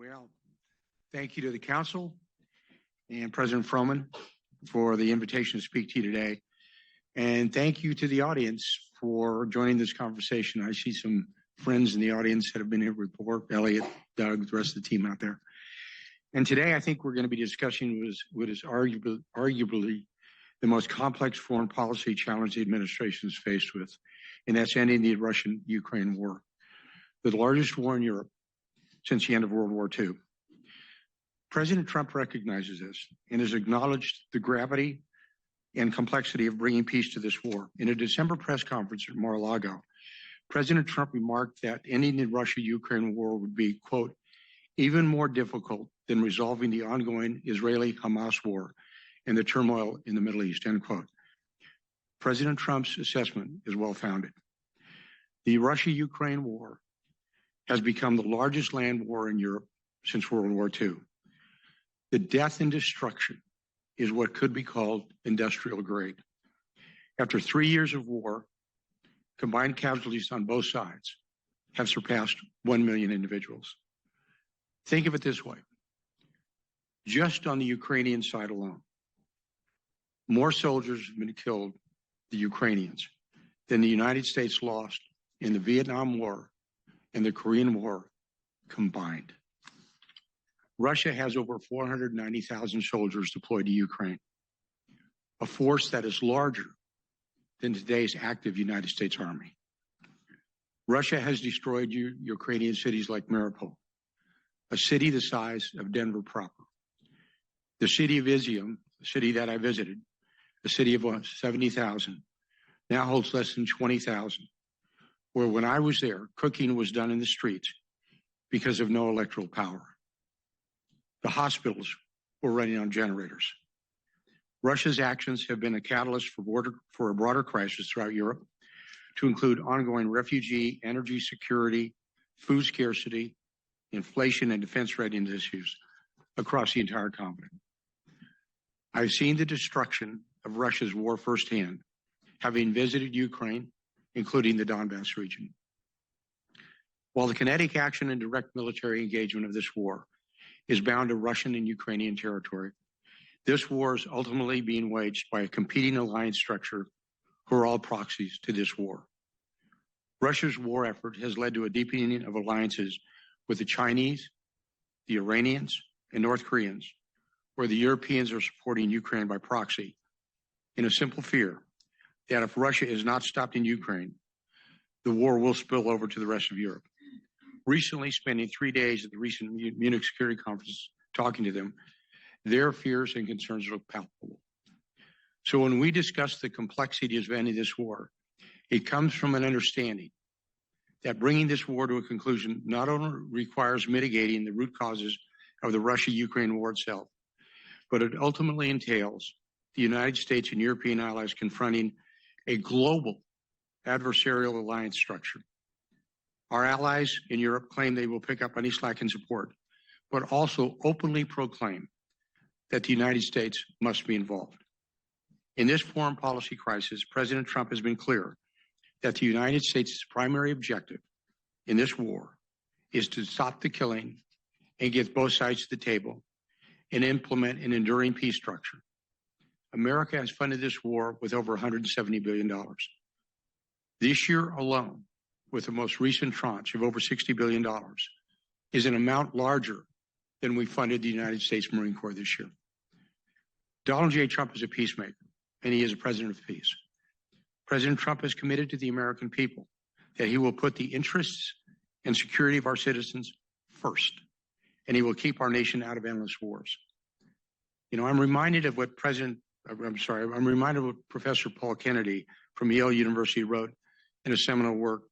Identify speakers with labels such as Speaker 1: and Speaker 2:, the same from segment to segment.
Speaker 1: Well, thank you to the Council and President Froman for the invitation to speak to you today. And thank you to the audience for joining this conversation. I see some friends in the audience that have been here before, Elliot, Doug, the rest of the team out there. And today I think we're going to be discussing what is arguably the most complex foreign policy challenge the administration is faced with, and that's ending the Russian-Ukraine war, the largest war in Europe since the end of World War II. President Trump recognizes this and has acknowledged the gravity and complexity of bringing peace to this war. In a December press conference at Mar-a-Lago, President Trump remarked that ending the Russia-Ukraine war would be, quote, even more difficult than resolving the ongoing Israeli-Hamas war and the turmoil in the Middle East, end quote. President Trump's assessment is well-founded. The Russia-Ukraine war has become the largest land war in Europe since World War II. The death and destruction is what could be called industrial grade. After 3 years of war, combined casualties on both sides have surpassed 1 million individuals. Think of it this way. Just on the Ukrainian side alone, more soldiers have been killed, the Ukrainians, than the United States lost in the Vietnam War and the Korean War combined. Russia has over 490,000 soldiers deployed to Ukraine, a force that is larger than today's active United States Army. Russia has destroyed Ukrainian cities like Mariupol, a city the size of Denver proper. The city of Izium, a city that I visited, a city of 70,000, now holds less than 20,000, where when I was there, cooking was done in the streets because of no electrical power. The hospitals were running on generators. Russia's actions have been a catalyst for a broader crisis throughout Europe, to include ongoing refugee, energy security, food scarcity, inflation, and defense readiness issues across the entire continent. I've seen the destruction of Russia's war firsthand, having visited Ukraine, including the Donbass region. While the kinetic action and direct military engagement of this war is bound to Russian and Ukrainian territory, this war is ultimately being waged by a competing alliance structure who are all proxies to this war. Russia's war effort has led to a deepening of alliances with the Chinese, the Iranians, and North Koreans, where the Europeans are supporting Ukraine by proxy, in a simple fear that if Russia is not stopped in Ukraine, the war will spill over to the rest of Europe. Recently, spending 3 days at the recent Munich Security Conference talking to them, their fears and concerns look palpable. So when we discuss the complexities of ending this war, it comes from an understanding that bringing this war to a conclusion not only requires mitigating the root causes of the Russia-Ukraine war itself, but it ultimately entails the United States and European allies confronting a global adversarial alliance structure. Our allies in Europe claim they will pick up any slack in support, but also openly proclaim that the United States must be involved. In this foreign policy crisis, President Trump has been clear that the United States' primary objective in this war is to stop the killing and get both sides to the table and implement an enduring peace structure. America has funded this war with over $170 billion. This year alone, with the most recent tranche of over $60 billion, is an amount larger than we funded the United States Marine Corps this year. Donald J. Trump is a peacemaker, and he is a president of peace. President Trump has committed to the American people that he will put the interests and security of our citizens first, and he will keep our nation out of endless wars. I'm reminded of what Professor Paul Kennedy from Yale University wrote in a seminal work,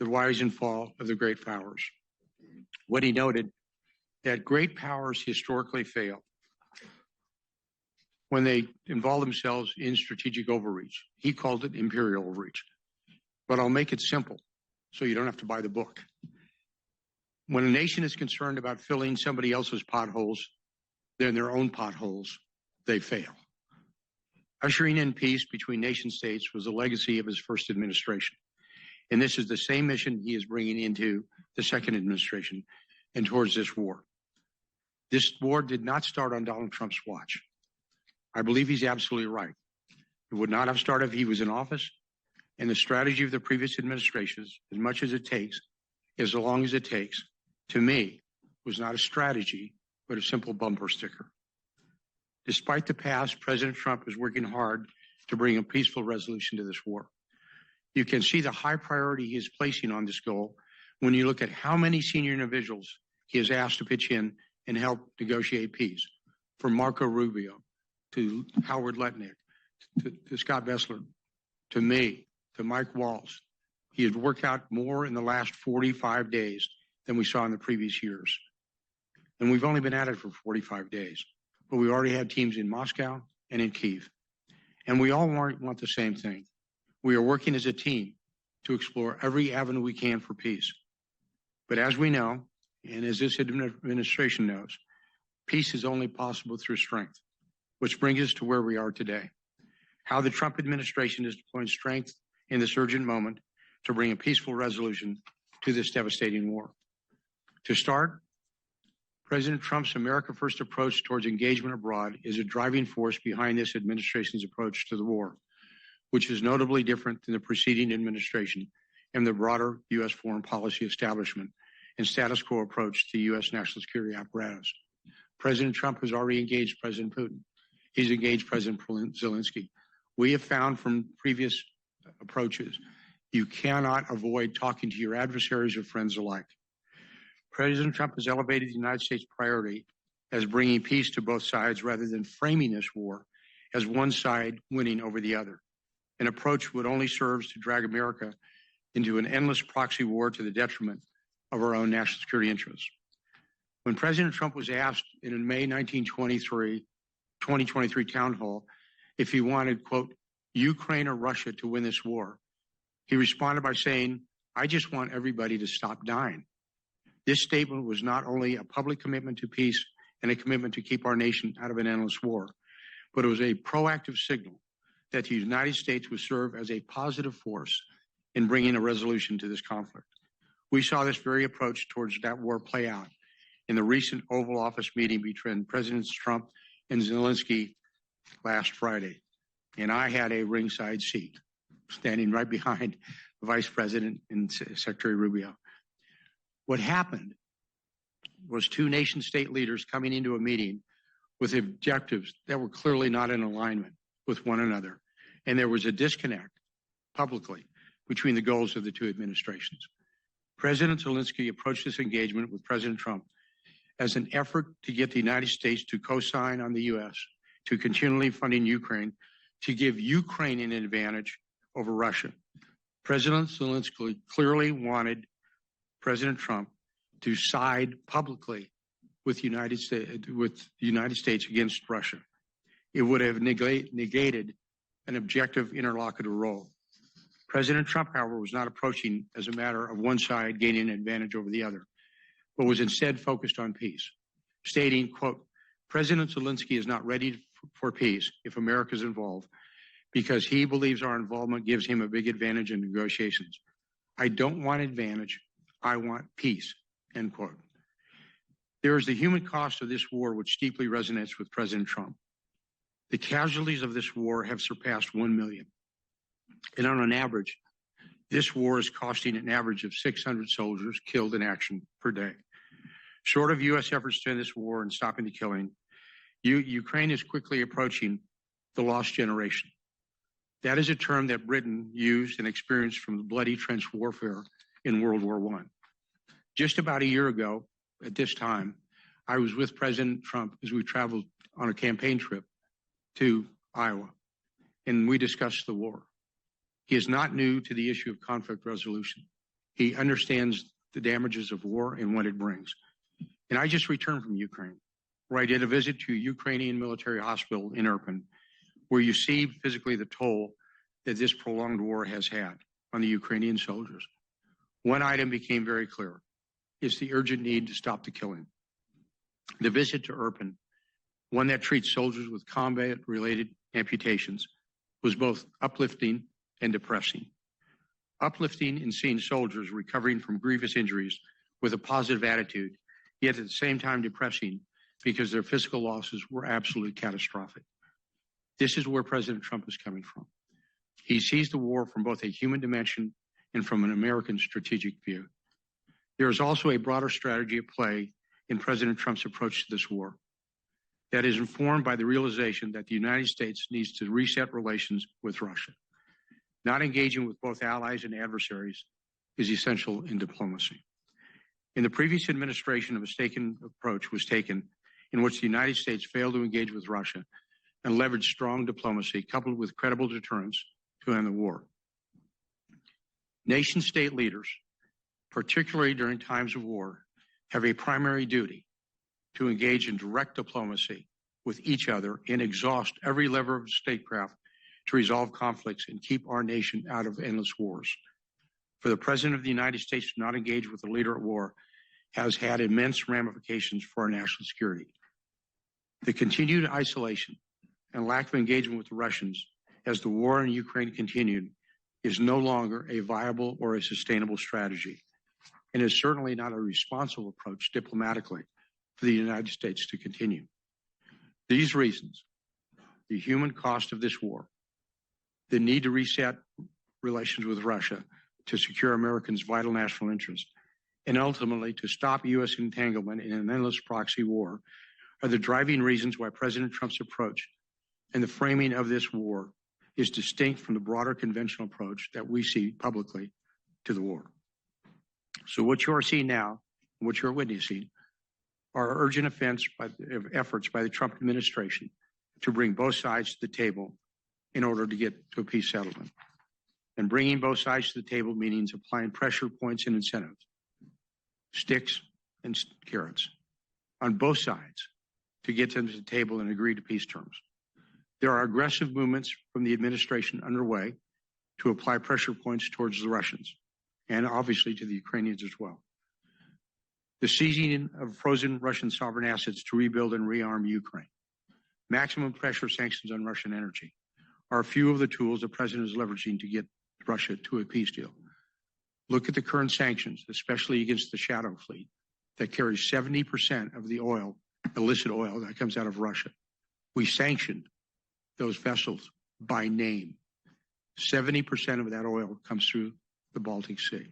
Speaker 1: The Rise and Fall of the Great Powers, when he noted that great powers historically fail when they involve themselves in strategic overreach. He called it imperial overreach. But I'll make it simple so you don't have to buy the book. When a nation is concerned about filling somebody else's potholes, then their own potholes, they fail. Ushering in peace between nation states was a legacy of his first administration. And this is the same mission he is bringing into the second administration. and towards this war. This war did not start on Donald Trump's watch. I believe he's absolutely right. It would not have started if he was in office, and the strategy of the previous administrations, as much as it takes, as long as it takes, to me, was not a strategy, but a simple bumper sticker. Despite the past, President Trump is working hard to bring a peaceful resolution to this war. You can see the high priority he is placing on this goal when you look at how many senior individuals he has asked to pitch in and help negotiate peace, from Marco Rubio to Howard Lutnick, to Scott Bessler, to me, to Mike Waltz. He has worked out more in the last 45 days than we saw in the previous years. And we've only been at it for 45 days, but we already have teams in Moscow and in Kyiv. And we all want the same thing. We are working as a team to explore every avenue we can for peace. But as we know, and as this administration knows, peace is only possible through strength, which brings us to where we are today. How the Trump administration is deploying strength in this urgent moment to bring a peaceful resolution to this devastating war. To start, President Trump's America First approach towards engagement abroad is a driving force behind this administration's approach to the war, which is notably different than the preceding administration and the broader U.S. foreign policy establishment and status quo approach to U.S. national security apparatus. President Trump has already engaged President Putin. He's engaged President Zelensky. We have found from previous approaches, you cannot avoid talking to your adversaries or friends alike. President Trump has elevated the United States priority as bringing peace to both sides rather than framing this war as one side winning over the other. An approach would only serve to drag America into an endless proxy war to the detriment of our own national security interests. When President Trump was asked in a May 2023 town hall if he wanted, quote, Ukraine or Russia to win this war, he responded by saying, I just want everybody to stop dying. This statement was not only a public commitment to peace and a commitment to keep our nation out of an endless war, but it was a proactive signal that the United States would serve as a positive force in bringing a resolution to this conflict. We saw this very approach towards that war play out in the recent Oval Office meeting between Presidents Trump and Zelensky last Friday. And I had a ringside seat, standing right behind the Vice President and Secretary Rubio. What happened was two nation-state leaders coming into a meeting with objectives that were clearly not in alignment with one another. And there was a disconnect publicly between the goals of the two administrations. President Zelensky approached this engagement with President Trump as an effort to get the United States to co-sign on the U.S. to continually funding Ukraine to give Ukraine an advantage over Russia. President Zelensky clearly wanted President Trump to side publicly with the United States against Russia. It would have negated an objective interlocutor role. President Trump, however, was not approaching as a matter of one side gaining an advantage over the other, but was instead focused on peace, stating, quote, President Zelensky is not ready for peace if America is involved because he believes our involvement gives him a big advantage in negotiations. I don't want advantage. I want peace, end quote. There is the human cost of this war, which deeply resonates with President Trump. The casualties of this war have surpassed 1 million. And on an average, this war is costing an average of 600 soldiers killed in action per day. Short of U.S. efforts to end this war and stopping the killing, Ukraine is quickly approaching the lost generation. That is a term that Britain used and experienced from the bloody trench warfare in World War I. Just about a year ago, at this time, I was with President Trump as we traveled on a campaign trip to Iowa, and we discussed the war. He is not new to the issue of conflict resolution. He understands the damages of war and what it brings. And I just returned from Ukraine, where I did a visit to a Ukrainian military hospital in Irpin, where you see physically the toll that this prolonged war has had on the Ukrainian soldiers. One item became very clear. It's the urgent need to stop the killing. The visit to Irpin, one that treats soldiers with combat-related amputations, was both uplifting and depressing. Uplifting in seeing soldiers recovering from grievous injuries with a positive attitude yet at the same time depressing because their physical losses were absolutely catastrophic. This is where President Trump is coming from. He sees the war from both a human dimension and from an American strategic view. There is also a broader strategy at play in President Trump's approach to this war that is informed by the realization that the United States needs to reset relations with Russia. Not engaging with both allies and adversaries is essential in diplomacy. In the previous administration, a mistaken approach was taken in which the United States failed to engage with Russia and leveraged strong diplomacy coupled with credible deterrence to end the war. Nation-state leaders, particularly during times of war, have a primary duty to engage in direct diplomacy with each other and exhaust every lever of statecraft to resolve conflicts and keep our nation out of endless wars. For the President of the United States to not engage with a leader at war has had immense ramifications for our national security. The continued isolation and lack of engagement with the Russians as the war in Ukraine continued is no longer a viable or a sustainable strategy, and is certainly not a responsible approach diplomatically for the United States to continue. These reasons, the human cost of this war, the need to reset relations with Russia to secure Americans' vital national interest, and ultimately to stop U.S. entanglement in an endless proxy war are the driving reasons why President Trump's approach and the framing of this war is distinct from the broader conventional approach that we see publicly to the war. So what you are seeing now, what you're witnessing, are urgent efforts by the Trump administration to bring both sides to the table in order to get to a peace settlement. And bringing both sides to the table means applying pressure points and incentives, sticks and carrots, on both sides to get them to the table and agree to peace terms. There are aggressive movements from the administration underway to apply pressure points towards the Russians and obviously to the Ukrainians as well. The seizing of frozen Russian sovereign assets to rebuild and rearm Ukraine, maximum pressure sanctions on Russian energy are a few of the tools the president is leveraging to get Russia to a peace deal. Look at the current sanctions, especially against the shadow fleet that carries 70% of the oil, illicit oil that comes out of Russia. We sanctioned those vessels by name. 70% of that oil comes through the Baltic Sea.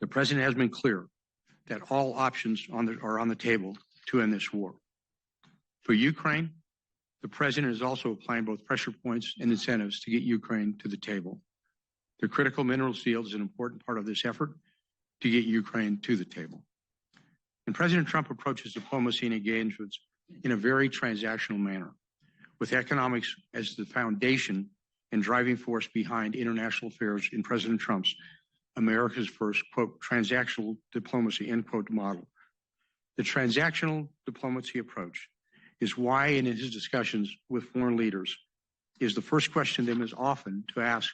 Speaker 1: The president has been clear that all options are on the table to end this war. For Ukraine, the president is also applying both pressure points and incentives to get Ukraine to the table. The critical minerals deal is an important part of this effort to get Ukraine to the table. And President Trump approaches diplomacy and engagements in a very transactional manner, with economics as the foundation and driving force behind international affairs in President Trump's America's first, quote, transactional diplomacy, end quote, model. The transactional diplomacy approach is why in his discussions with foreign leaders is the first question them is often to ask,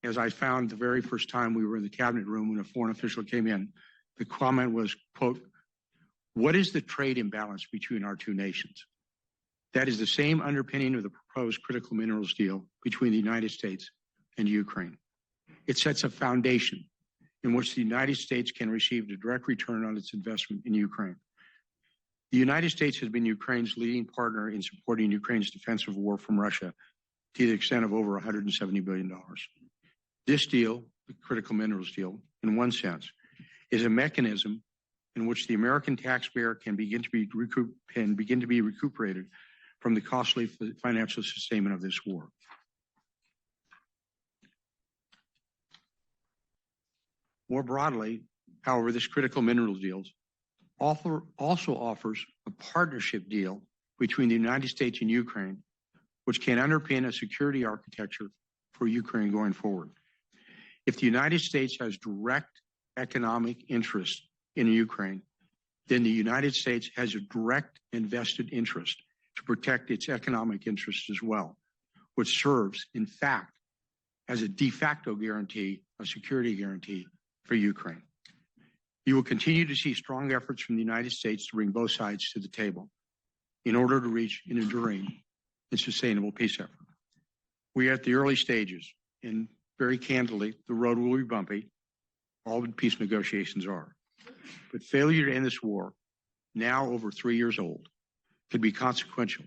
Speaker 1: as I found the very first time we were in the cabinet room when a foreign official came in, the comment was, quote, what is the trade imbalance between our two nations? That is the same underpinning of the proposed critical minerals deal between the United States and Ukraine. It sets a foundation in which the United States can receive a direct return on its investment in Ukraine. The United States has been Ukraine's leading partner in supporting Ukraine's defensive war from Russia to the extent of over $170 billion. This deal, the critical minerals deal, in one sense, is a mechanism in which the American taxpayer can begin to be recuperated from the costly financial sustainment of this war. More broadly, however, this critical minerals deal also offers a partnership deal between the United States and Ukraine, which can underpin a security architecture for Ukraine going forward. If the United States has direct economic interest in Ukraine, then the United States has a direct and vested interest to protect its economic interests as well, which serves, in fact, as a de facto guarantee, a security guarantee for Ukraine. You will continue to see strong efforts from the United States to bring both sides to the table in order to reach an enduring and sustainable peace effort. We are at the early stages, and very candidly, the road will be bumpy. All peace negotiations are. But failure to end this war, now over 3 years old, could be consequential,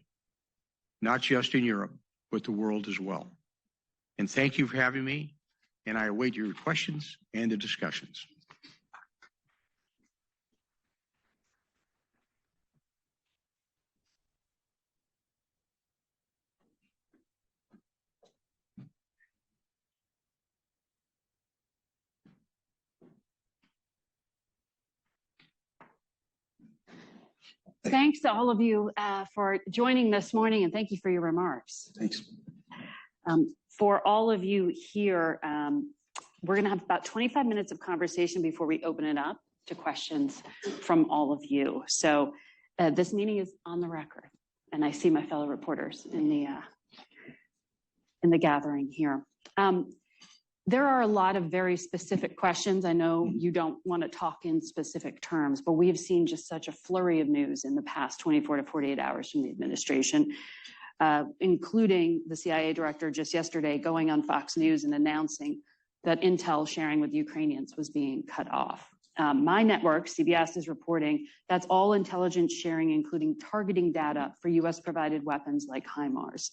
Speaker 1: not just in Europe, but the world as well. And thank you for having me, and I await your questions and the discussions.
Speaker 2: Thanks to all of you for joining this morning, and thank you for your remarks.
Speaker 1: Thanks.
Speaker 2: For all of you here, we're going to have about 25 minutes of conversation before we open it up to questions from all of you. So this meeting is on the record, and I see my fellow reporters in the gathering here. There are a lot of very specific questions. I know you don't want to talk in specific terms, but we have seen just such a flurry of news in the past 24 to 48 hours from the administration, including the CIA director just yesterday going on Fox News and announcing that intel sharing with Ukrainians was being cut off. My network, CBS, is reporting that's all intelligence sharing, including targeting data for U.S.-provided weapons like HIMARS.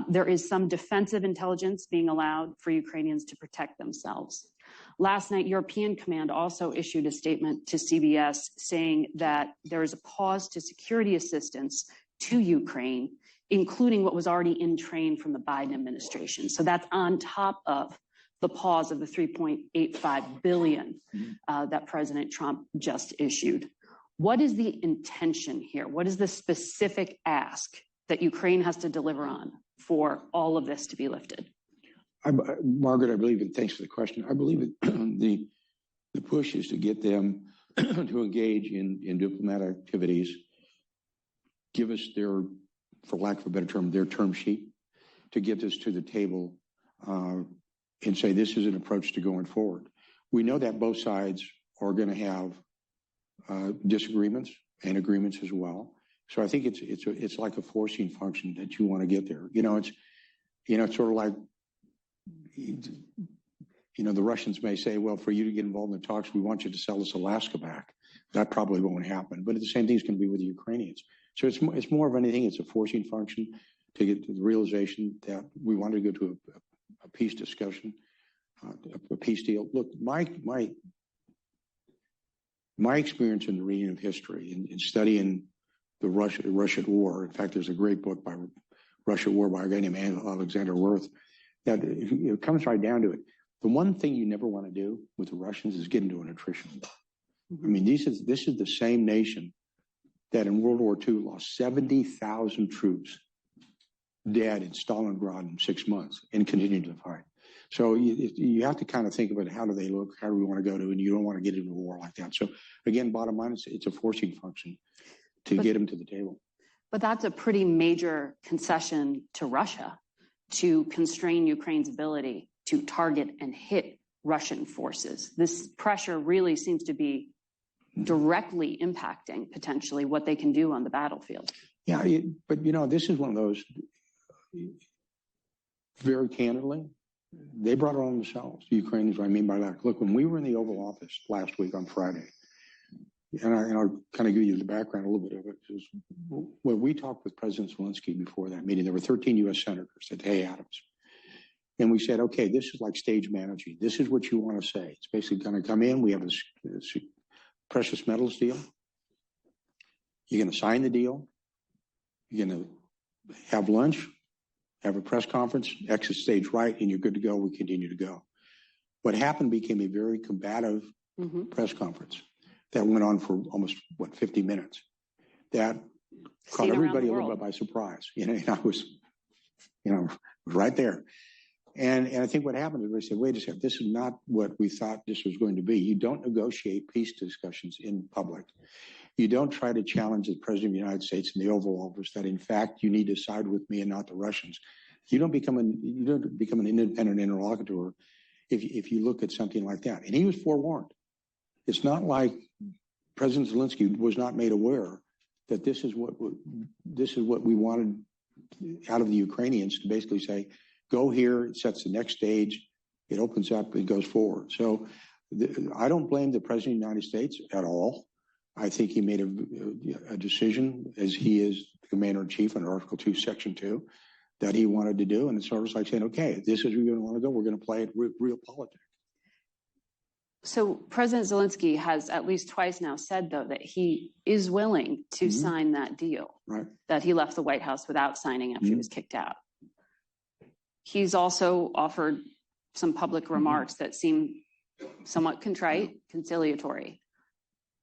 Speaker 2: There is some defensive intelligence being allowed for Ukrainians to protect themselves. Last night, European Command also issued a statement to CBS saying that there is a pause to security assistance to Ukraine, including what was already in train from the Biden administration. So that's on top of the pause of the $3.85 billion that President Trump just issued. What is the intention here? What is the specific ask that Ukraine has to deliver on for all of this to be lifted?
Speaker 1: Margaret, I believe, and thanks for the question, I believe the push is to get them to engage in diplomatic activities, give us their, for lack of a better term, their term sheet, to get this to the table and say this is an approach to going forward. We know that both sides are going to have disagreements and agreements as well. So I think it's like a forcing function that you want to get there. It's sort of like, the Russians may say, well, for you to get involved in the talks, we want you to sell us Alaska back. That probably won't happen. But the same thing is going to be with the Ukrainians. So it's more of anything. It's a forcing function to get to the realization that we want to go to a peace discussion, a peace deal. Look, my experience in the reading of history in studying the Russian war. In fact, there's a great book by Russia War by a guy named Alexander Wirth. That it comes right down to it. The one thing you never want to do with the Russians is get into an attrition war. I mean, this is the same nation that in World War II lost 70,000 troops dead in Stalingrad in 6 months and continued to fight. So you have to kind of think about how do they look, how do we want to go to, and you don't want to get into a war like that. So again, bottom line, it's a forcing function to get them to the table.
Speaker 2: But that's a pretty major concession to Russia to constrain Ukraine's ability to target and hit Russian forces. This pressure really seems to be directly impacting potentially what they can do on the battlefield.
Speaker 1: Yeah, but this is one of those, very candidly, they brought it on themselves, the Ukrainians. What I mean by that, look, when we were in the Oval Office last week on Friday, and I'll kind of give you the background a little bit of it. When we talked with President Zelensky before that meeting, there were 13 U.S. senators at Hay Adams. And we said, okay, this is like stage managing. This is what you want to say. It's basically going to come in. We have this precious metals deal. You're going to sign the deal. You're going to have lunch, have a press conference, exit stage right, and you're good to go. We continue to go. What happened became a very combative press conference that went on for almost, 50 minutes. That caught everybody a little bit by surprise. And I was, right there. And I think what happened is they said, wait a second, this is not what we thought this was going to be. You don't negotiate peace discussions in public. You don't try to challenge the President of the United States in the Oval Office that, in fact, you need to side with me and not the Russians. You don't become an independent interlocutor if you look at something like that. And he was forewarned. It's not like President Zelensky was not made aware that this is what we wanted out of the Ukrainians to basically say, go here, it sets the next stage, it opens up, it goes forward. So I don't blame the President of the United States at all. I think he made a decision, as he is the Commander-in-Chief under Article 2, Section 2, that he wanted to do. And it's sort of like saying, okay, this is where you want to go. We're going to play it real politics.
Speaker 2: So President Zelensky has at least twice now said, though, that he is willing to sign that deal, that he left the White House without signing after he was kicked out. He's also offered some public remarks that seem somewhat contrite, conciliatory.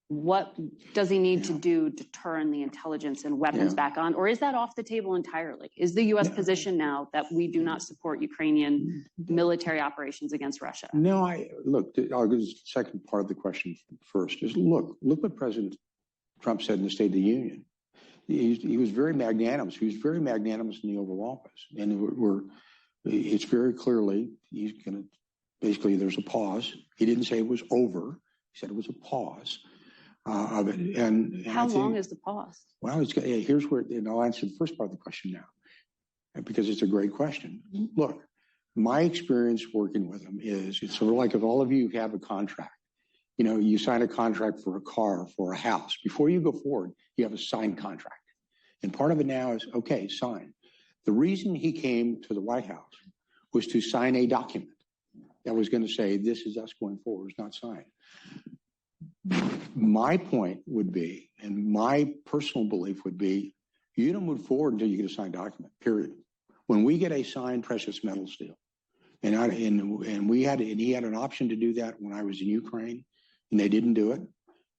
Speaker 2: What does he need to do to turn the intelligence and weapons back on? Or is that off the table entirely? Is the U.S. position now that we do not support Ukrainian military operations against Russia?
Speaker 1: No, look, I'll go to the second part of the question first. Is look what President Trump said in the State of the Union. He was very magnanimous. He was very magnanimous in the Oval Office. And it's very clearly, he's going to, basically there's a pause. He didn't say it was over. He said it was a pause. Of it. And
Speaker 2: how long is the pause?
Speaker 1: Well, here's where, and I'll answer the first part of the question now, because it's a great question. Look, my experience working with them is, it's sort of like if all of you have a contract, you know, you sign a contract for a car, for a house. Before you go forward, you have a signed contract. And part of it now is, okay, sign. The reason he came to the White House was to sign a document that was going to say, this is us going forward, it's not signed. My point would be, and my personal belief would be, you don't move forward until you get a signed document, period. When we get a signed precious metals deal, and he had an option to do that when I was in Ukraine, and they didn't do it.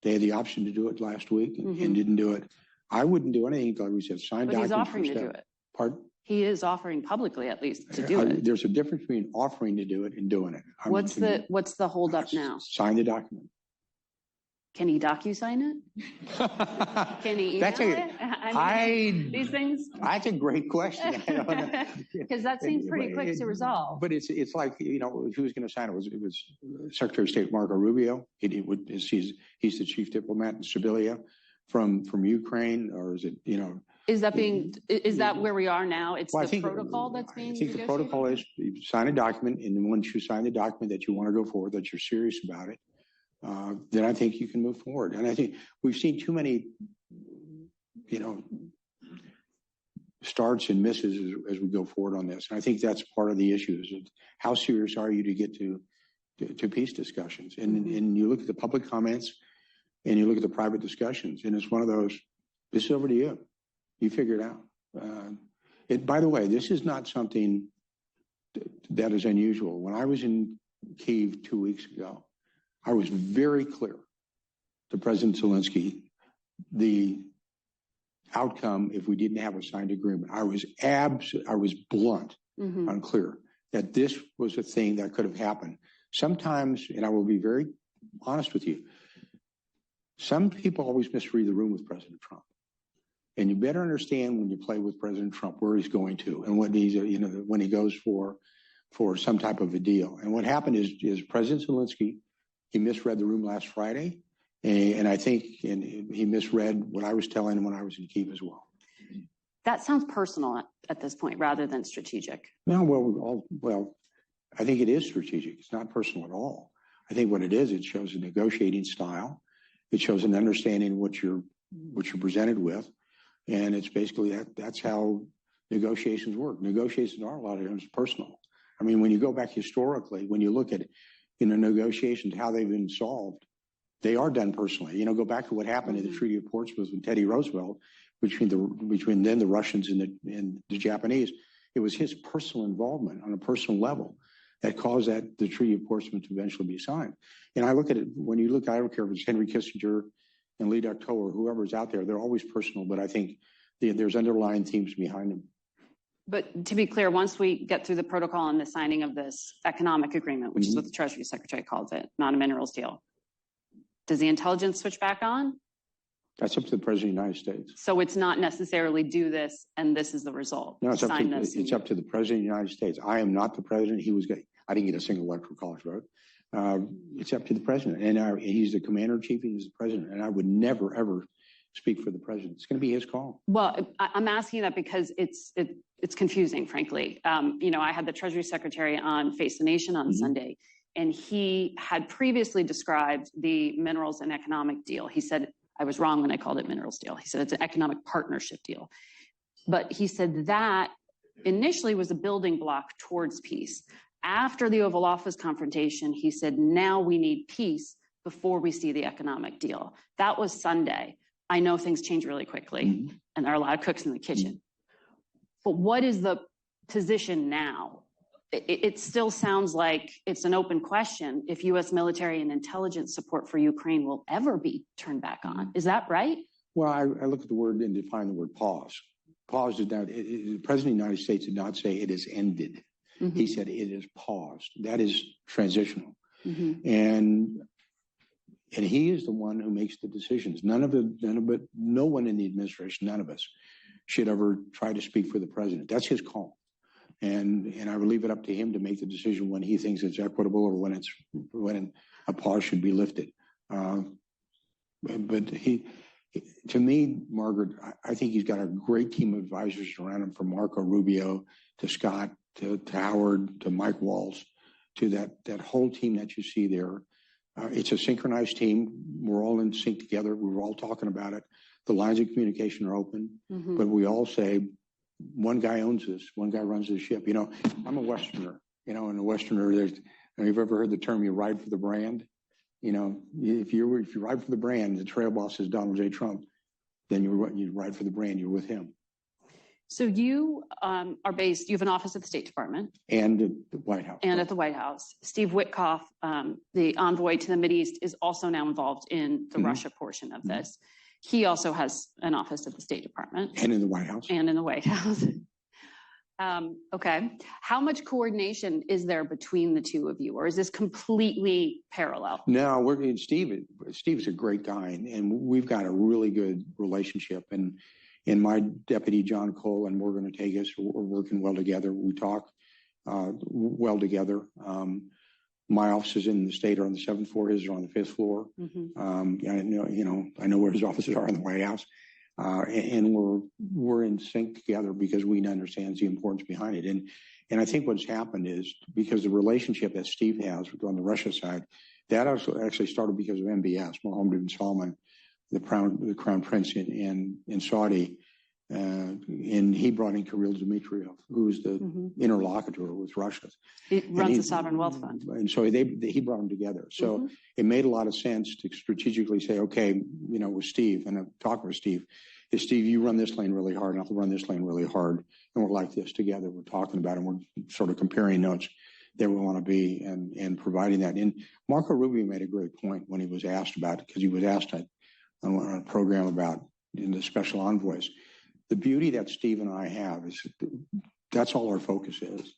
Speaker 1: They had the option to do it last week and didn't do it. I wouldn't do anything until we said signed document.
Speaker 2: But he's offering to do it.
Speaker 1: Pardon?
Speaker 2: He is offering publicly, at least, to do it.
Speaker 1: There's a difference between offering to do it and doing it.
Speaker 2: What's the holdup now?
Speaker 1: Sign the document.
Speaker 2: Can he docu-sign it? Can he email it? These things?
Speaker 1: That's a great question.
Speaker 2: Because that seems pretty quick to resolve.
Speaker 1: But it's like, you know, who's going to sign it? It was Secretary of State Marco Rubio. He's the chief diplomat in Sibilia from Ukraine, or is it, you know?
Speaker 2: Is that where we are now? It's the protocol that's being negotiated?
Speaker 1: The protocol is you sign a document, and then once you sign the document that you want to go forward, that you're serious about it, then I think you can move forward. And I think we've seen too many, you know, starts and misses as we go forward on this. And I think that's part of the issue, is how serious are you to get to peace discussions? And you look at the public comments and you look at the private discussions, and it's one of those, this is over to you. You figure it out. By the way, this is not something that is unusual. When I was in Kyiv 2 weeks ago, I was very clear to President Zelensky the outcome if we didn't have a signed agreement. I was blunt, unclear that this was a thing that could have happened. Sometimes, and I will be very honest with you, some people always misread the room with President Trump. And you better understand when you play with President Trump where he's going to, and what he's, you know, when he goes for some type of a deal. And what happened is President Zelensky, he misread the room last Friday, and I think he misread what I was telling him when I was in Kyiv as well.
Speaker 2: That sounds personal at this point rather than strategic.
Speaker 1: No, well, I think it is strategic. It's not personal at all. I think what it is, it shows a negotiating style. It shows an understanding of what you're presented with, and it's basically that's how negotiations work. Negotiations are a lot of times personal. I mean, when you go back historically, when you look at negotiations, how they've been solved, they are done personally. You know, go back to what happened in the Treaty of Portsmouth with Teddy Roosevelt between then the Russians and the Japanese. It was his personal involvement on a personal level that caused the Treaty of Portsmouth to eventually be signed. And I look at it, when you look, I don't care if it's Henry Kissinger and Lee Ductot or whoever's out there, they're always personal, but I think there's underlying themes behind them.
Speaker 2: But to be clear, once we get through the protocol and the signing of this economic agreement, which is what the Treasury Secretary calls it, not a minerals deal, does the intelligence switch back on?
Speaker 1: That's up to the President of the United States.
Speaker 2: So it's not necessarily do this and this is the result.
Speaker 1: No, it's up to the President of the United States. I am not the President. I didn't get a single electoral college vote. It's up to the President. And he's the Commander-in-Chief, he's the President. And I would never, ever speak for the President. It's going to be his call.
Speaker 2: Well, I'm asking that because it's confusing, frankly. You know, I had the Treasury Secretary on Face the Nation on Sunday, and he had previously described the minerals and economic deal. He said, I was wrong when I called it minerals deal. He said it's an economic partnership deal. But he said that initially was a building block towards peace. After the Oval Office confrontation, he said, now we need peace before we see the economic deal. That was Sunday. I know things change really quickly, and there are a lot of cooks in the kitchen. But what is the position now? It still sounds like it's an open question if U.S. military and intelligence support for Ukraine will ever be turned back on. Is that right?
Speaker 1: Well, I look at the word and define the word pause. Pause did not, the President of the United States did not say it is ended. He said it is paused. That is transitional. And he is the one who makes the decisions. No one in the administration, none of us, should ever try to speak for the president. That's his call. And I would leave it up to him to make the decision when he thinks it's equitable or when a pause should be lifted. But to me, Margaret, I think he's got a great team of advisors around him, from Marco Rubio to Scott to Howard to Mike Waltz to that whole team that you see there. It's a synchronized team. We're all in sync together. We're all talking about it. The lines of communication are open, but we all say, one guy owns this, one guy runs the ship. You know, I'm a Westerner, and a Westerner, you've ever heard the term, you ride for the brand? You know, if you ride for the brand, the trail boss is Donald J. Trump, then you ride for the brand, you're with him.
Speaker 2: So you are based, you have an office at the State Department.
Speaker 1: And at the White House.
Speaker 2: And at the White House. Steve Witkoff, the envoy to the Mideast, is also now involved in the Russia portion of this. He also has an office at the State Department.
Speaker 1: And in the White House.
Speaker 2: And in the White House. Okay. How much coordination is there between the two of you? Or is this completely parallel? No,
Speaker 1: Steve's a great guy, and we've got a really good relationship. And my deputy, John Cole, and Morgan Ortegas, we're working well together. We talk well together. My offices in the state are on the 7th floor. His are on the 5th floor. I know where his offices are in the White House, and we're in sync together because we understand the importance behind it. And I think what's happened is because the relationship that Steve has on the Russia side, that also actually started because of MBS, Mohammed bin Salman, the crown prince in Saudi. And he brought in Kirill Dmitriev, who's the interlocutor with Russia.
Speaker 2: He runs the Sovereign Wealth Fund.
Speaker 1: And so he brought them together. So it made a lot of sense to strategically say, okay, with Steve, and I'm talking with Steve, Steve, you run this lane really hard, and I'll run this lane really hard. And we're like this together. We're talking about it, and we're sort of comparing notes that we want to be and providing that. And Marco Rubio made a great point when he was asked about it, because he was asked on a program about the special envoys. The beauty that Steve and I have is that's all our focus is.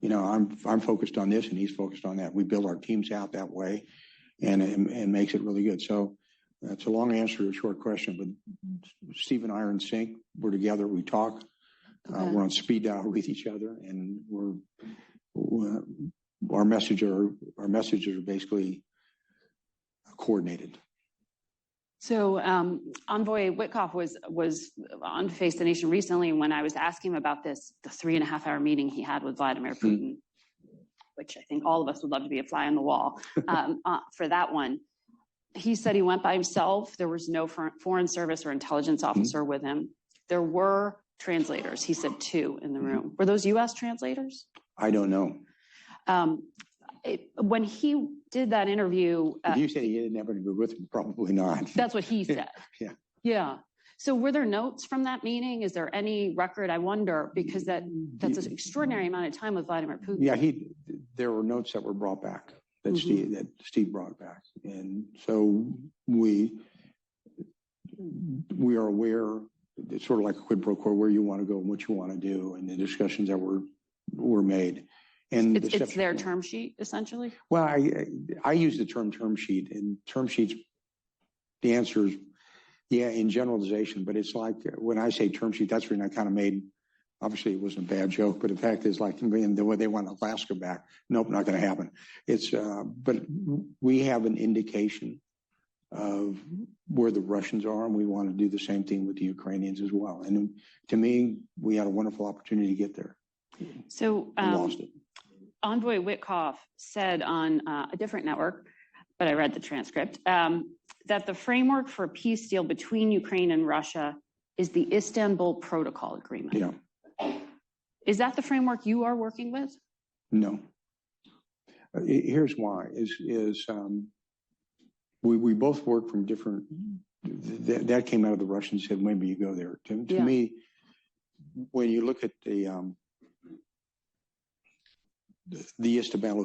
Speaker 1: I'm focused on this and he's focused on that. We build our teams out that way, and makes it really good. So that's a long answer to a short question, but Steve and I are in sync. We're together. We talk. We're on speed dial with each other, and our messages are basically coordinated.
Speaker 2: So Envoy Witkoff was on Face the Nation recently when I was asking him about the 3.5-hour meeting he had with Vladimir Putin, which I think all of us would love to be a fly on the wall for that one. He said he went by himself. There was no foreign service or intelligence officer with him. There were translators. He said 2 in the room. Were those U.S. translators?
Speaker 1: I don't know.
Speaker 2: When he did that interview,
Speaker 1: you said he didn't have anybody with him. Probably not.
Speaker 2: That's what he said. Yeah. So were there notes from that meeting? Is there any record? I wonder, because that's an extraordinary amount of time with Vladimir Putin.
Speaker 1: Yeah, there were notes that were brought back that Steve brought back, and so we are aware. It's sort of like a quid pro quo, where you want to go and what you want to do, and the discussions that were made. And
Speaker 2: it's their term sheet, essentially?
Speaker 1: Well, I use the term sheet, and term sheets, the answer is, yeah, in generalization, but it's like when I say term sheet, that's when I kind of made, obviously it wasn't a bad joke, but the fact is, like, the way they want Alaska back, nope, not going to happen. It's, but we have an indication of where the Russians are, and we want to do the same thing with the Ukrainians as well. And to me, we had a wonderful opportunity to get there.
Speaker 2: So,
Speaker 1: lost it.
Speaker 2: Envoy Witkoff said on a different network, but I read the transcript, that the framework for a peace deal between Ukraine and Russia is the Istanbul Protocol Agreement.
Speaker 1: Yeah.
Speaker 2: Is that the framework you are working with?
Speaker 1: No. Here's why, we both work from different, that came out of the Russians said, maybe you go there. To me, when you look at the Istanbul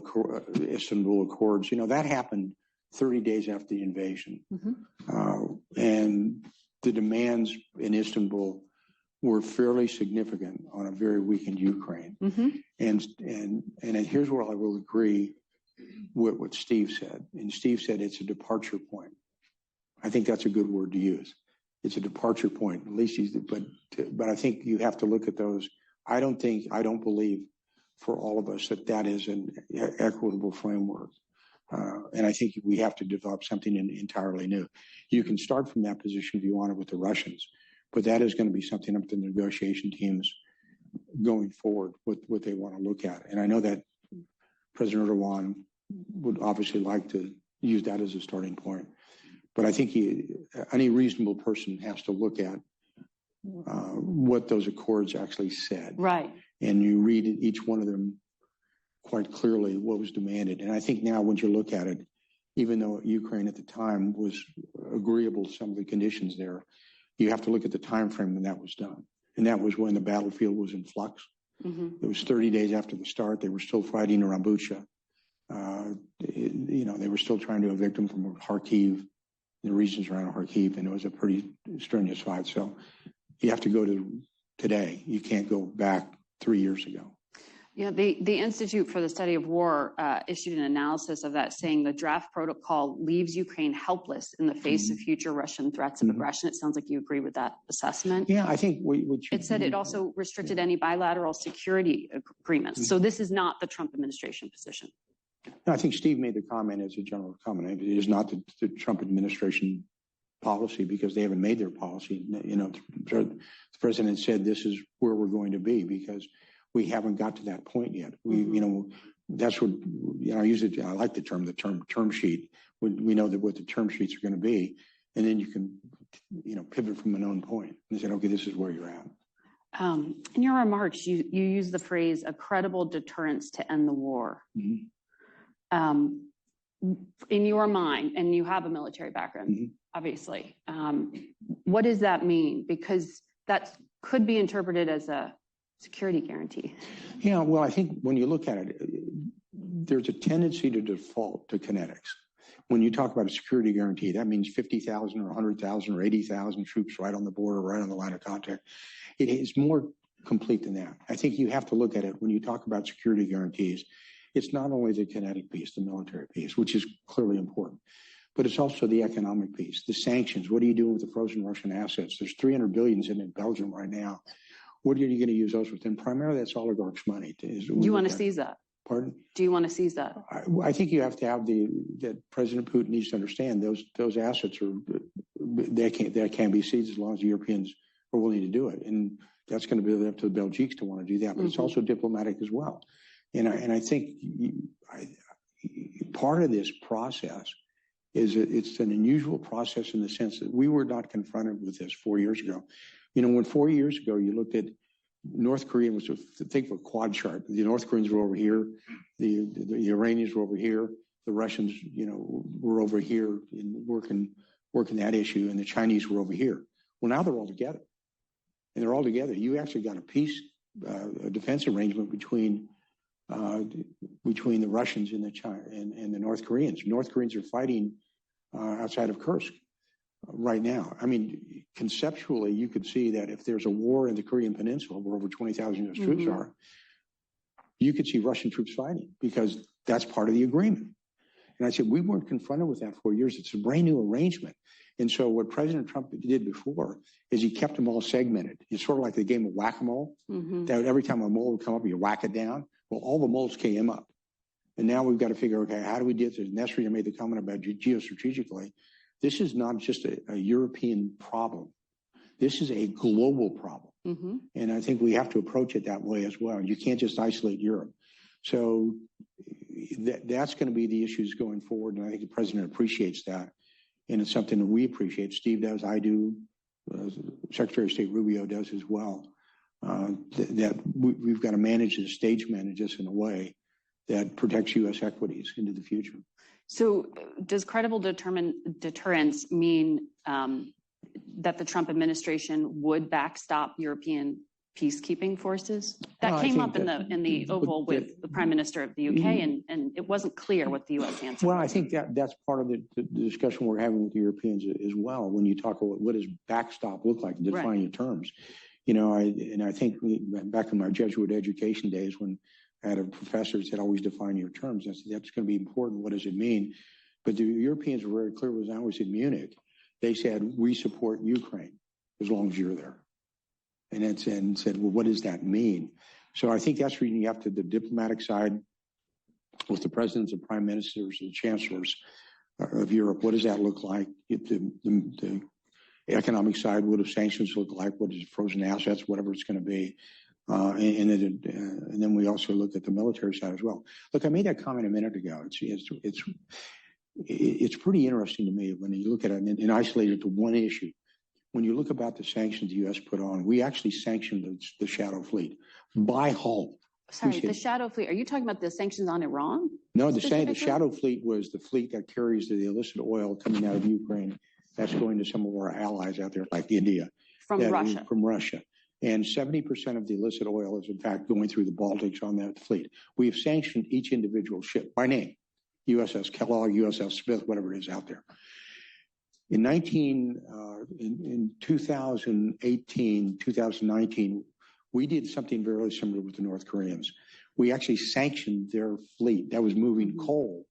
Speaker 1: Accords, that happened 30 days after the invasion. And the demands in Istanbul were fairly significant on a very weakened Ukraine. And here's where I will agree with what Steve said. And Steve said it's a departure point. I think that's a good word to use. It's a departure point. At least but I think you have to look at those. I don't believe for all of us that is an equitable framework. And I think we have to develop something entirely new. You can start from that position if you want it with the Russians, but that is going to be something up to the negotiation teams going forward, what they want to look at. And I know that President Erdogan would obviously like to use that as a starting point. But I think any reasonable person has to look at what those accords actually said.
Speaker 2: Right.
Speaker 1: And you read each one of them quite clearly what was demanded. And I think now when you look at it, even though Ukraine at the time was agreeable to some of the conditions there, you have to look at the time frame when that was done. And that was when the battlefield was in flux. It was 30 days after the start. They were still fighting around Bucha. They were still trying to evict them from Kharkiv, the regions around Kharkiv, and it was a pretty strenuous fight. So you have to go to today. You can't go back 3 years ago.
Speaker 2: Yeah, the Institute for the Study of War issued an analysis of that, saying the draft protocol leaves Ukraine helpless in the face of future Russian threats of aggression. It sounds like you agree with that assessment.
Speaker 1: Yeah, I think
Speaker 2: it said it also restricted any bilateral security agreements. So this is not the Trump administration position.
Speaker 1: No, I think Steve made the comment as a general comment. It is not the Trump administration policy because they haven't made their policy. The president said this is where we're going to be because we haven't got to that point yet. That's what, I use it, I like the term sheet. We know that what the term sheets are going to be, and then you can, pivot from a known point and say, okay, this is where you're at.
Speaker 2: In your remarks, you use the phrase a credible deterrence to end the war. In your mind, and you have a military background, obviously, what does that mean? Because that could be interpreted as a security guarantee.
Speaker 1: Yeah, well, I think when you look at it, there's a tendency to default to kinetics. When you talk about a security guarantee, that means 50,000 or 100,000 or 80,000 troops right on the border, right on the line of contact. It is more complete than that. I think you have to look at it when you talk about security guarantees. It's not only the kinetic piece, the military piece, which is clearly important, but it's also the economic piece, the sanctions. What are you doing with the frozen Russian assets? There's 300 billion sitting in Belgium right now. What are you going to use those with? And primarily, that's oligarchs' money. Do
Speaker 2: you want to seize that?
Speaker 1: Pardon?
Speaker 2: Do you want to seize that?
Speaker 1: I think you have to have that President Putin needs to understand those assets they can't be seized as long as the Europeans are willing to do it. And that's going to be up to the Belgians to want to do that. But it's also diplomatic as well. And I think part of this process is it's an unusual process in the sense that we were not confronted with this 4 years ago. When 4 years ago you looked at North Korea, was think of a quad chart. The North Koreans were over here, the Iranians were over here, the Russians, were over here in working that issue, and the Chinese were over here. Well, now they're all together, and they're all together. You actually got a defense arrangement between the Russians and the North Koreans. North Koreans are fighting outside of Kursk right now. I mean, conceptually, you could see that if there's a war in the Korean Peninsula where over 20,000 U.S. troops are, you could see Russian troops fighting because that's part of the agreement. And I said, we weren't confronted with that 4 years. It's a brand new arrangement. And so what President Trump did before is he kept them all segmented. It's sort of like the game of whack-a-mole. That every time a mole would come up, you whack it down. Well, all the moles came up. And now we've got to figure, okay, how do we deal with this? And that's where you made the comment about geostrategically. This is not just a European problem. This is a global problem. And I think we have to approach it that way as well. You can't just isolate Europe. So that's going to be the issues going forward. And I think the president appreciates that. And it's something that we appreciate. Steve does, I do, Secretary of State Rubio does as well. We've got to stage manage this in a way that protects U.S. equities into the future.
Speaker 2: So does credible deterrence mean that the Trump administration would backstop European peacekeeping forces? That came up in the Oval with the Prime Minister of the UK, and it wasn't clear what the U.S. answer was.
Speaker 1: Well, I think that's part of the discussion we're having with the Europeans as well. When you talk about what does backstop look like, define your terms. You know, I think back in my Jesuit education days when I had a professor that said, always define your terms. I said, that's going to be important. What does it mean? But the Europeans were very clear when I was in Munich. They said, we support Ukraine as long as you're there. And said, well, what does that mean? So I think that's where you have to the diplomatic side with the presidents and prime ministers and chancellors of Europe. What does that look like? The economic side, what do sanctions look like? What is frozen assets, whatever it's going to be? And then we also look at the military side as well. Look, I made that comment a minute ago. It's pretty interesting to me when you look at it and isolate it to one issue. When you look about the sanctions the U.S. put on, we actually sanctioned the shadow fleet by hull.
Speaker 2: Sorry, the shadow fleet. Are you talking about the sanctions on Iran?
Speaker 1: No, the shadow fleet was the fleet that carries the illicit oil coming out of Ukraine. That's going to some of our allies out there, like India.
Speaker 2: From Russia.
Speaker 1: From Russia. And 70% of the illicit oil is, in fact, going through the Baltics on that fleet. We have sanctioned each individual ship by name, USS Kellogg, USS Smith, whatever it is out there. In 2018, 2019, we did something very similar with the North Koreans. We actually sanctioned their fleet that was moving coal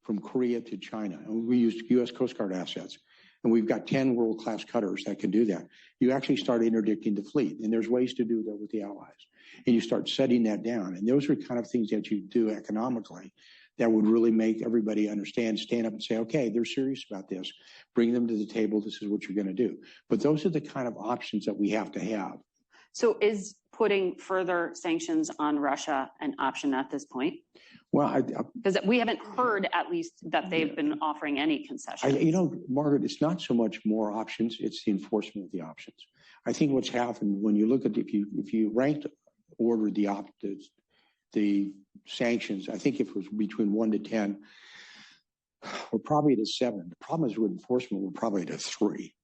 Speaker 1: from Korea to China. And we used U.S. Coast Guard assets. And we've got 10 world-class cutters that can do that. You actually start interdicting the fleet. And there's ways to do that with the allies. And you start setting that down. And those are kind of things that you do economically that would really make everybody understand, stand up and say, okay, they're serious about this. Bring them to the table. This is what you're going to do. But those are the kind of options that we have to have.
Speaker 2: So is putting further sanctions on Russia an option at this point?
Speaker 1: Well,
Speaker 2: because we haven't heard, at least, that they've been offering any concessions.
Speaker 1: Margaret, it's not so much more options; it's the enforcement of the options. I think what's happened when you look at if you ranked ordered the sanctions, I think if it was between 1 to 10, we're probably at a 7. The problem is with enforcement, we're probably at a 3.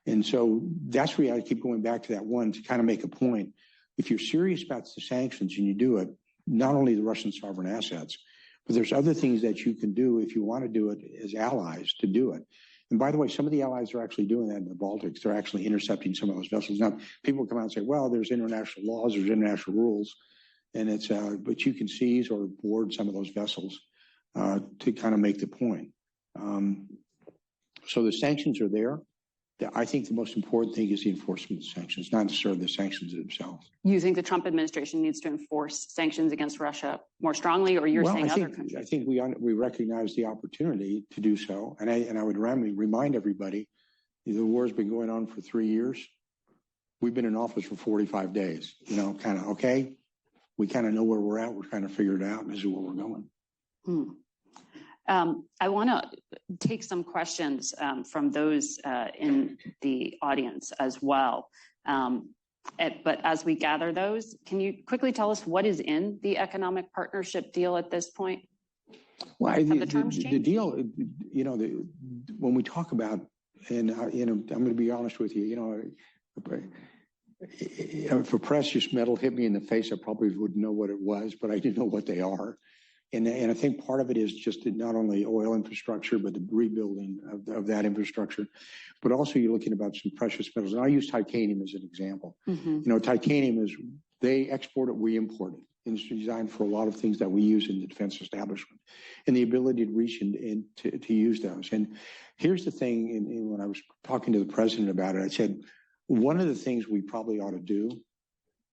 Speaker 1: And so that's where I keep going back to that one to kind of make a point. If you're serious about the sanctions and you do it, not only the Russian sovereign assets, but there's other things that you can do if you want to do it as allies to do it. And by the way, some of the allies are actually doing that in the Baltics. They're actually intercepting some of those vessels. Now, people come out and say, well, there's international laws, there's international rules, and it's, but you can seize or board some of those vessels to kind of make the point. So the sanctions are there. I think the most important thing is the enforcement of the sanctions, not necessarily the sanctions themselves.
Speaker 2: You think the Trump administration needs to enforce sanctions against Russia more strongly, or you're saying other countries?
Speaker 1: I think we recognize the opportunity to do so. And I would remind everybody, the war's been going on for 3 years. We've been in office for 45 days, kind of, okay, we kind of know where we're at. We're trying to figure it out, and this is where we're going.
Speaker 2: I want to take some questions from those in the audience as well. But as we gather those, can you quickly tell us what is in the economic partnership deal at this point?
Speaker 1: Well, the deal, when we talk about, and I'm going to be honest with you, if a precious metal hit me in the face, I probably wouldn't know what it was, but I do know what they are. And I think part of it is just not only oil infrastructure, but the rebuilding of that infrastructure, but also you're looking about some precious metals. And I use titanium as an example. Titanium they export it, we import it. And it's designed for a lot of things that we use in the defense establishment and the ability to reach and to use those. And here's the thing, and when I was talking to the president about it, I said, one of the things we probably ought to do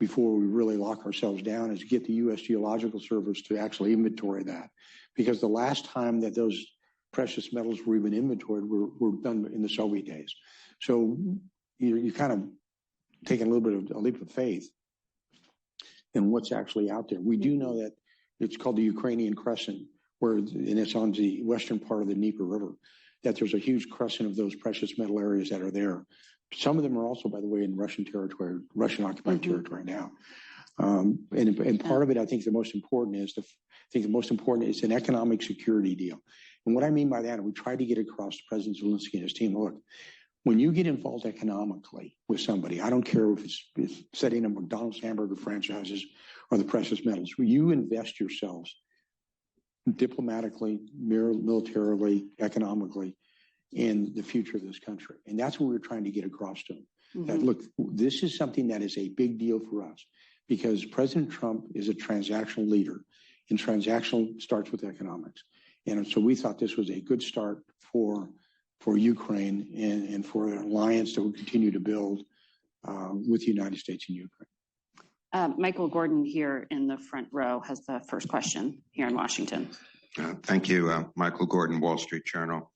Speaker 1: before we really lock ourselves down is get the U.S. Geological Service to actually inventory that. Because the last time that those precious metals were even inventoried were done in the Soviet days. So you kind of taking a little bit of a leap of faith in what's actually out there. We do know that it's called the Ukrainian Crescent, and it's on the western part of the Dnieper River, that there's a huge crescent of those precious metal areas that are there. Some of them are also, by the way, in Russian territory, Russian occupied territory now. And part of it, I think the most important is an economic security deal. And what I mean by that, and we tried to get across to President Zelensky and his team, look, when you get involved economically with somebody, I don't care if it's setting up McDonald's hamburger franchises or the precious metals, you invest yourselves diplomatically, militarily, economically in the future of this country. And that's what we're trying to get across to them. That, look, this is something that is a big deal for us because President Trump is a transactional leader, and transactional starts with economics. And so we thought this was a good start for Ukraine and for an alliance that will continue to build with the United States and Ukraine.
Speaker 2: Michael Gordon here in the front row has the first question here in Washington.
Speaker 3: Thank you, Michael Gordon, Wall Street Journal.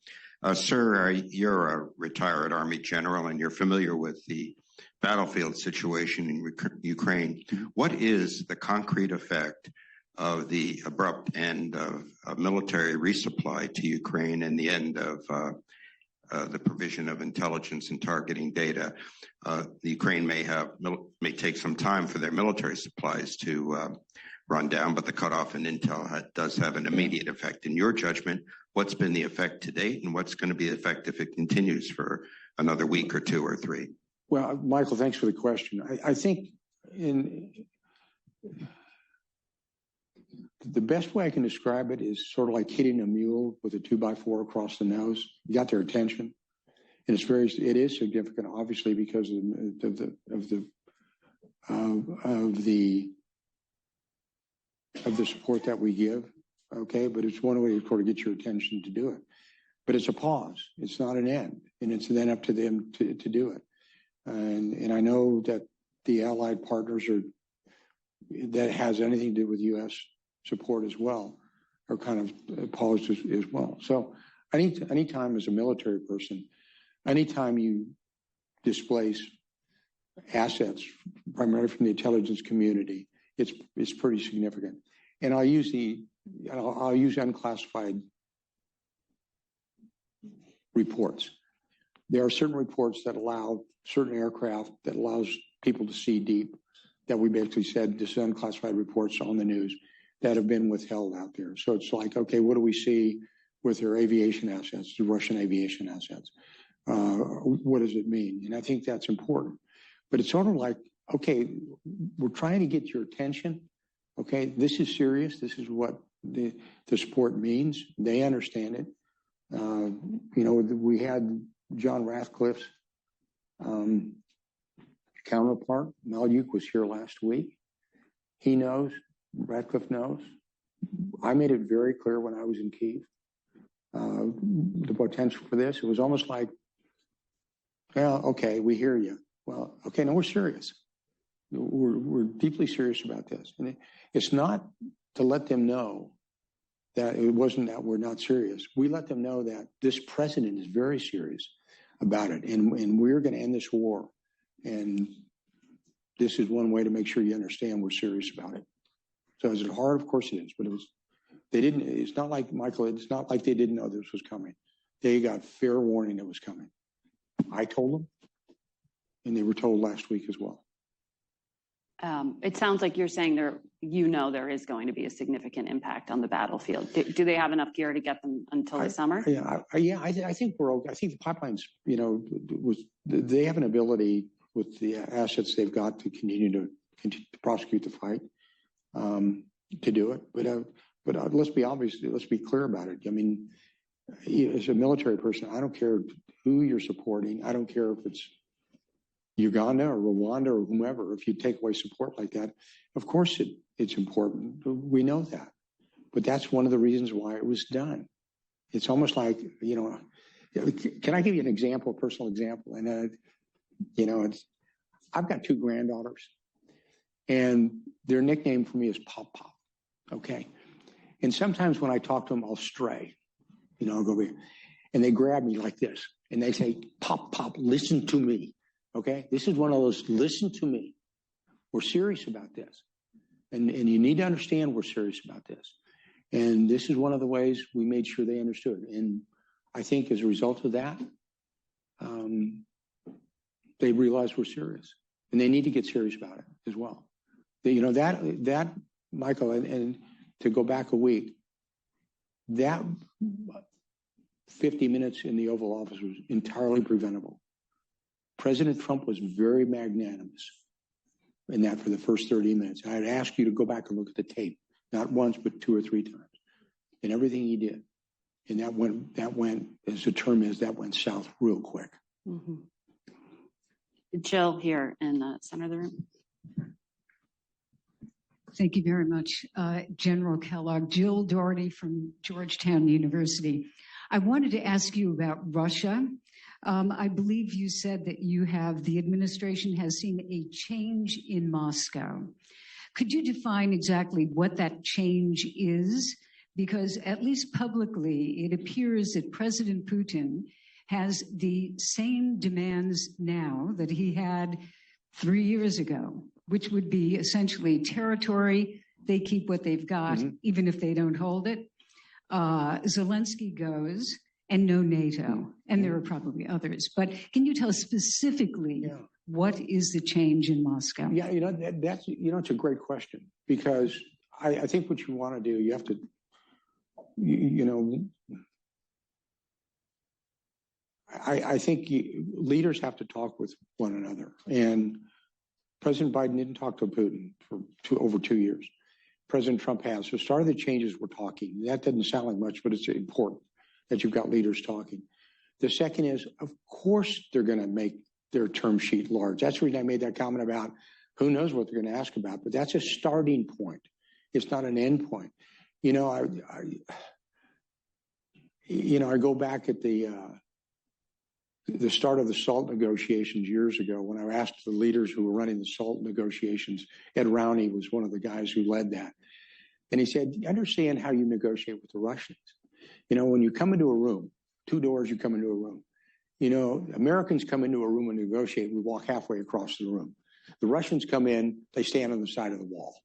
Speaker 3: Sir, you're a retired Army general and you're familiar with the battlefield situation in Ukraine. What is the concrete effect of the abrupt end of military resupply to Ukraine and the end of the provision of intelligence and targeting data? The Ukraine may take some time for their military supplies to run down, but the cutoff in intel does have an immediate effect. In your judgment, what's been the effect to date, and what's going to be the effect if it continues for another week or two or three?
Speaker 1: Well, Michael, thanks for the question. I think the best way I can describe it is sort of like hitting a mule with a 2x4 across the nose. You got their attention, and it is significant, obviously, because of the support that we give. Okay, but it's one way to sort of get your attention to do it. But it's a pause. It's not an end, and it's then up to them to do it. And I know that the allied partners that has anything to do with U.S. support as well are kind of paused as well. So anytime as a military person, anytime you displace assets, primarily from the intelligence community, it's pretty significant. And I'll use unclassified reports. There are certain reports that allow certain aircraft that allows people to see deep, that we basically said this is unclassified reports on the news that have been withheld out there. So it's like, okay, what do we see with their aviation assets, the Russian aviation assets? What does it mean? And I think that's important. But it's sort of like, okay, we're trying to get your attention. Okay, this is serious. This is what the sport means. They understand it. We had John Ratcliffe's counterpart, Malyuk, was here last week. He knows, Ratcliffe knows. I made it very clear when I was in Kyiv, the potential for this. It was almost like, well, okay, we hear you. Well, okay, no, we're serious. We're deeply serious about this. And it's not to let them know that it wasn't that we're not serious. We let them know that this president is very serious about it, and we're going to end this war. And this is one way to make sure you understand we're serious about it. So is it hard? Of course it is. But it's not like, Michael, it's not like they didn't know this was coming. They got fair warning it was coming. I told them, and they were told last week as well.
Speaker 2: It sounds like you're saying there is going to be a significant impact on the battlefield. Do they have enough gear to get them until the summer?
Speaker 1: I think we're okay. I think the pipelines, they have an ability with the assets they've got to continue to prosecute the fight, to do it. But let's be obvious. Let's be clear about it. I mean, as a military person, I don't care who you're supporting. I don't care if it's Uganda or Rwanda or whomever. If you take away support like that, of course it's important. We know that. But that's one of the reasons why it was done. It's almost like, can I give you an example, a personal example? And, I've got two granddaughters, and their nickname for me is Pop Pop, okay? And sometimes when I talk to them, I'll stray, I'll go over here. And they grab me like this, and they say, Pop Pop, listen to me, okay? This is one of those, listen to me. We're serious about this. And you need to understand we're serious about this. And this is one of the ways we made sure they understood. And I think as a result of that, they realize we're serious. And they need to get serious about it as well. That Michael, and to go back a week, that 50 minutes in the Oval Office was entirely preventable. President Trump was very magnanimous in that for the first 30 minutes. I'd ask you to go back and look at the tape, not once, but 2 or 3 times, and everything he did. And that went, as the term is, that went south real quick.
Speaker 2: Mm-hmm. Jill here in the center of the room.
Speaker 4: Thank you very much, General Kellogg. Jill Doherty from Georgetown University. I wanted to ask you about Russia. I believe you said that the administration has seen a change in Moscow. Could you define exactly what that change is? Because at least publicly, it appears that President Putin has the same demands now that he had 3 years ago, which would be essentially territory. They keep what they've got, even if they don't hold it. Zelensky goes, and no NATO. And there are probably others. But can you tell us specifically what is the change in Moscow?
Speaker 1: Yeah, that's it's a great question, because I think what you want to do, you have to, I think leaders have to talk with one another. And President Biden didn't talk to Putin for over 2 years. President Trump has. So starting the changes, we're talking. That doesn't sound like much, but it's important that you've got leaders talking. The second is, of course, they're going to make their term sheet large. That's the reason I made that comment about who knows what they're going to ask about, but that's a starting point. It's not an end point. I go back at the start of the SALT negotiations years ago when I asked the leaders who were running the SALT negotiations. Ed Rowney was one of the guys who led that. And he said, understand how you negotiate with the Russians. When you come into a room, 2 doors, you come into a room. Americans come into a room and negotiate. We walk halfway across the room. The Russians come in, they stand on the side of the wall.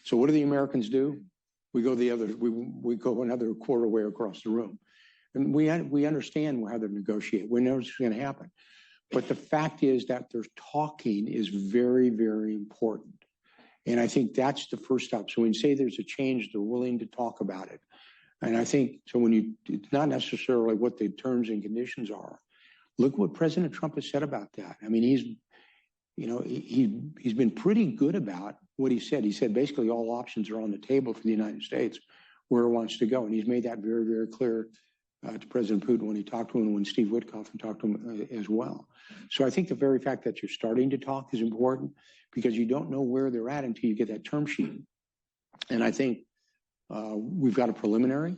Speaker 1: So what do the Americans do? We go we go another quarter way across the room. And we understand how they negotiate. We know what's going to happen. But the fact is that their talking is very, very important. And I think that's the first step. So when you say there's a change, they're willing to talk about it. And I think, so it's not necessarily what the terms and conditions are. Look what President Trump has said about that. I mean, he's been pretty good about what he said. He said basically all options are on the table for the United States where it wants to go. And he's made that very, very clear to President Putin when he talked to him and when Steve Witkoff talked to him as well. So I think the very fact that you're starting to talk is important, because you don't know where they're at until you get that term sheet. And I think we've got a preliminary.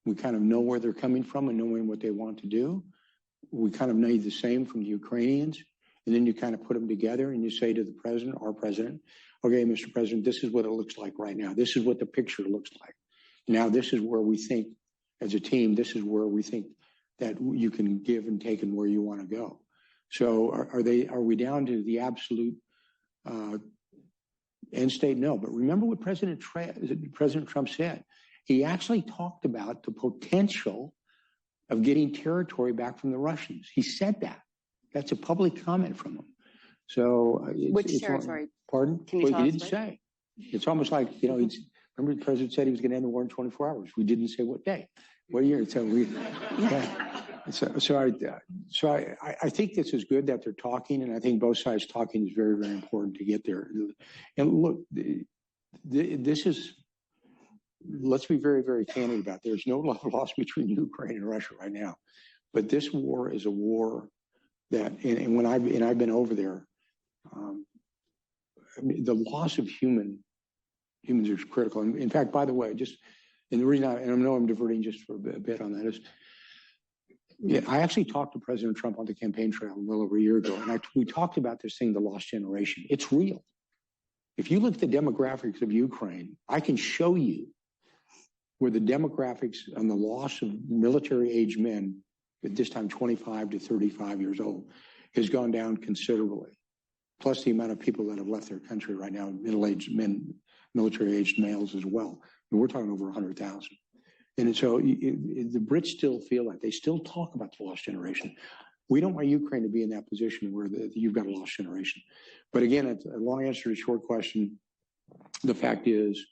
Speaker 1: We kind of know where they're coming from and knowing what they want to do. We kind of need the same from the Ukrainians. And then you kind of put them together and you say to the president, our president, okay, Mr. President, this is what it looks like right now. This is what the picture looks like. Now, this is where we think, as a team, this is where we think that you can give and take and where you want to go. So are we down to the absolute end state? No. But remember what President Trump said. He actually talked about the potential of getting territory back from the Russians. He said that. That's a public comment from him. So
Speaker 2: which territory?
Speaker 1: Pardon?
Speaker 2: Can you tell
Speaker 1: he
Speaker 2: us
Speaker 1: didn't say. It's almost like, remember the president said he was going to end the war in 24 hours. We didn't say what day, what year. So I think this is good that they're talking, and I think both sides talking is very, very important to get there. And look, this is, let's be very, very candid about it. There's no love lost between Ukraine and Russia right now. But this war is a war that, and I've been over there, the loss of humans is critical. And in fact, by the way, and the reason I know I'm diverting just for a bit on that is, I actually talked to President Trump on the campaign trail a little over a year ago, and we talked about this thing, the lost generation. It's real. If you look at the demographics of Ukraine, I can show you where the demographics on the loss of military-age men, at this time 25 to 35 years old, has gone down considerably. plus the amount of people that have left their country right now, middle-aged men, military-aged males as well. And we're talking over 100,000. And so the Brits still feel like they still talk about the lost generation. We don't want Ukraine to be in that position where you've got a lost generation. But again, it's a long answer to a short question. The fact is,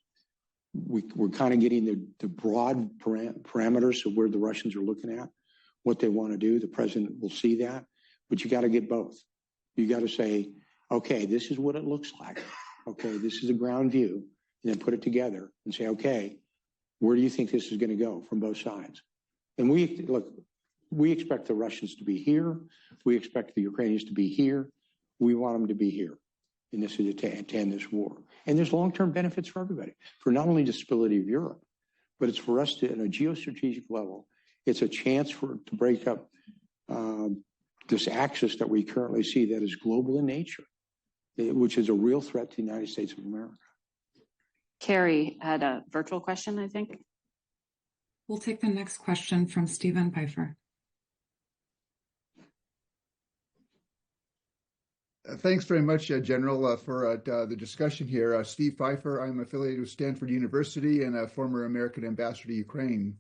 Speaker 1: we're kind of getting the broad parameters of where the Russians are looking at, what they want to do. The president will see that, but you got to get both. You got to say, okay, this is what it looks like. Okay, this is a ground view, and then put it together and say, okay, where do you think this is going to go from both sides? And we expect the Russians to be here. We expect the Ukrainians to be here. We want them to be here. And this is to end this war. And there's long-term benefits for everybody, for not only the stability of Europe, but it's for us to, on a geostrategic level, it's a chance to break up this axis that we currently see that is global in nature, which is a real threat to the United States of America.
Speaker 2: Carrie had a virtual question, I think.
Speaker 5: We'll take the next question from Stephen Pfeiffer.
Speaker 6: Thanks very much, General, for the discussion here. Steve Pfeiffer, I'm affiliated with Stanford University and a former American ambassador to Ukraine.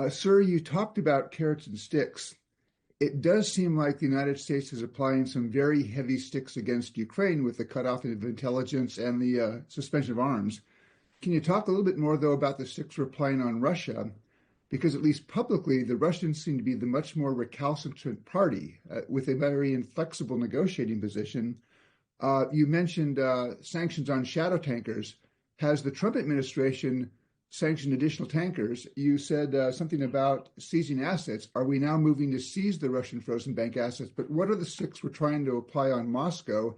Speaker 6: Sir, you talked about carrots and sticks. It does seem like the United States is applying some very heavy sticks against Ukraine with the cutoff of intelligence and the suspension of arms. Can you talk a little bit more, though, about the sticks we're applying on Russia? Because at least publicly, the Russians seem to be the much more recalcitrant party with a very inflexible negotiating position. You mentioned sanctions on shadow tankers. Has the Trump administration sanctioned additional tankers? You said something about seizing assets. Are we now moving to seize the Russian frozen bank assets? But what are the sticks we're trying to apply on Moscow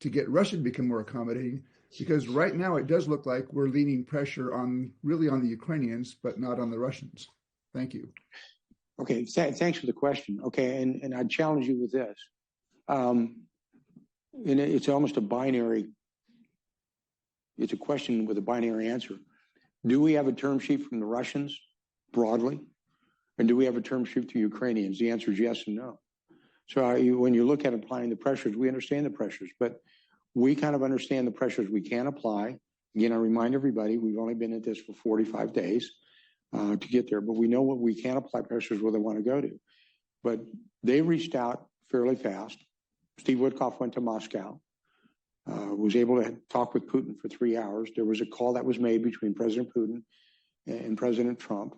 Speaker 6: to get Russia to become more accommodating? Because right now it does look like we're leaning pressure really on the Ukrainians, but not on the Russians. Thank you.
Speaker 1: Okay, thanks for the question. Okay, and I challenge you with this. And it's almost a binary, it's a question with a binary answer. Do we have a term sheet from the Russians broadly? And do we have a term sheet to Ukrainians? The answer is yes and no. So when you look at applying the pressures, we understand the pressures, but we kind of understand the pressures we can apply. Again, I remind everybody, we've only been at this for 45 days to get there, but we know what we can apply pressures where they want to go to. But they reached out fairly fast. Steve Witkoff went to Moscow. Was able to talk with Putin for 3 hours. There was a call that was made between President Putin and President Trump.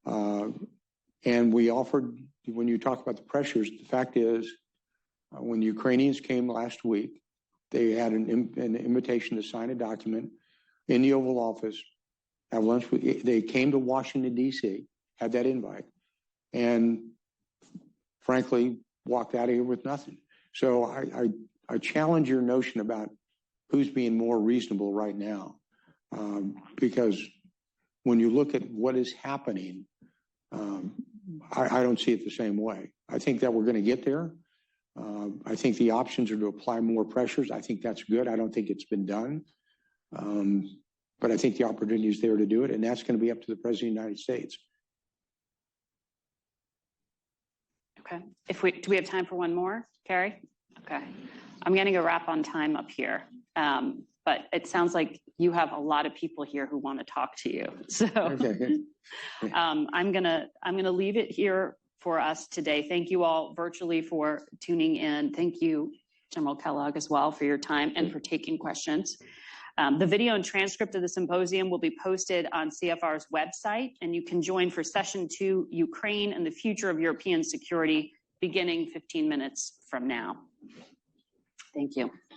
Speaker 1: And we offered, when you talk about the pressures, the fact is, when the Ukrainians came last week, they had an invitation to sign a document in the Oval Office, have lunch they came to Washington, D.C., had that invite, and frankly, walked out of here with nothing. So I challenge your notion about who's being more reasonable right now, because when you look at what is happening, I don't see it the same way. I think that we're going to get there. I think the options are to apply more pressures. I think that's good. I don't think it's been done. But I think the opportunity is there to do it, and that's going to be up to the President of the United States.
Speaker 2: Okay. Do we have time for one more, Carrie? Okay. I'm getting a wrap on time up here, but it sounds like you have a lot of people here who want to talk to you. So
Speaker 1: Okay.
Speaker 2: I'm gonna leave it here for us today. Thank you all virtually for tuning in. Thank you, General Kellogg, as well, for your time and for taking questions. The video and transcript of the symposium will be posted on CFR's website, and you can join for session 2, Ukraine and the Future of European Security, beginning 15 minutes from now. Thank you.